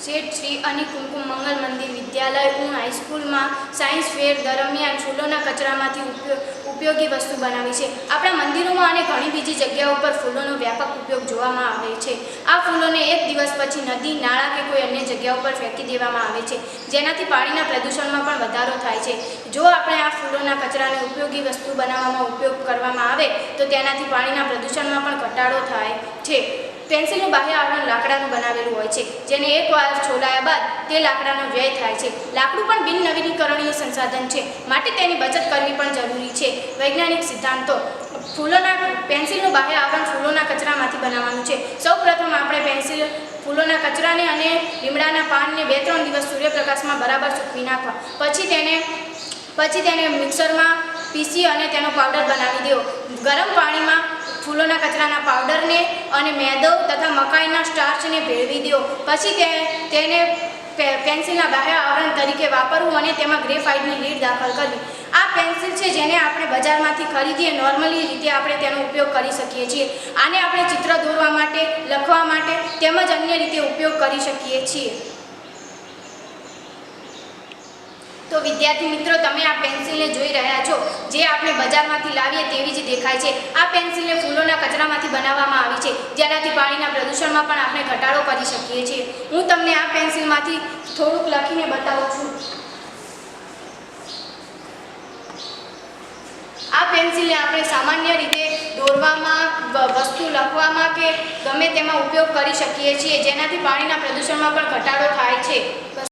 શેઠ શ્રી અને કુમકુમ મંગલ મંદિર વિદ્યાલય હું હાઈસ્કૂલમાં સાયન્સ ફેર દરમિયાન ફૂલોના કચરામાંથી ઉપયોગી વસ્તુ બનાવી છે। આપણા મંદિરોમાં અને ઘણી બીજી જગ્યાઓ પર ફૂલોનો વ્યાપક ઉપયોગ જોવામાં આવે છે। આ ફૂલોને એક દિવસ પછી નદી, નાળા કે કોઈ અન્ય જગ્યાઓ પર ફેંકી દેવામાં આવે છે, જેનાથી પાણીના પ્રદૂષણમાં પણ વધારો થાય છે। જો આપણે આ ફૂલોના કચરાને ઉપયોગી વસ્તુ બનાવવામાં ઉપયોગ કરવામાં આવે તો તેનાથી પાણીના પ્રદૂષણમાં પણ ઘટાડો થાય છે। પેન્સિલનું બાહ્ય આવરણ લાકડાનું બનાવેલું હોય છે, જેને એકવાર છોલાયા બાદ તે લાકડાનો વ્યય થાય છે। લાકડું પણ બિન-નવીનીકરણીય સંસાધન છે, માટે તેની બચત કરવી પણ જરૂરી છે। વૈજ્ઞાનિક સિદ્ધાંતો: પેન્સિલનું બાહ્ય આવરણ ફૂલોના કચરામાંથી બનાવવાનું છે। સૌપ્રથમ આપણે ફૂલોના કચરાને અને લીમડાના પાનને 2-3 દિવસ સૂર્યપ્રકાશમાં બરાબર સૂકવી નાખવા, પછી તેને મિક્સરમાં પીસી અને તેનો પાવડર બનાવી દેવો। ગરમ પાણીમાં ફૂલોના કચરાના પાવડરને અને મેદો તથા મકાઈના સ્ટાર્ચને ભેળવી દેવો, પછી તેને પેન્સિલના બાહ્ય આવરણ તરીકે વાપરવું અને તેમાં ગ્રેફાઇટની લીડ દાખલ કરવી। આ પેન્સિલ છે જેને આપણે બજારમાંથી ખરીદીએ નોર્મલી રીતે આપણે તેનો ઉપયોગ કરી શકીએ છીએ। આને આપણે ચિત્ર દોરવા માટે, લખવા માટે તેમજ અન્ય રીતે ઉપયોગ કરી શકીએ છીએ। તો વિદ્યાર્થી મિત્રો, તમે આ પેન્સિલને જોઈ રહ્યા છો, જે આપણે બજારમાંથી લાવીએ તેવી જ દેખાય છે। આ પેન્સિલને ફૂલોના કચરામાંથી બનાવવામાં આવી છે, જેનાથી પાણીના પ્રદૂષણમાં પણ આપણે ઘટાડો કરી શકીએ છીએ। હું તમને આ પેન્સિલમાંથી થોડુંક લખીને બતાવું છું। આ પેન્સિલને આપણે સામાન્ય રીતે દોરવામાં, વસ્તુ લખવામાં કે ગમે તેમાં ઉપયોગ કરી શકીએ છીએ, જેનાથી પાણીના પ્રદૂષણમાં પણ ઘટાડો થાય છે।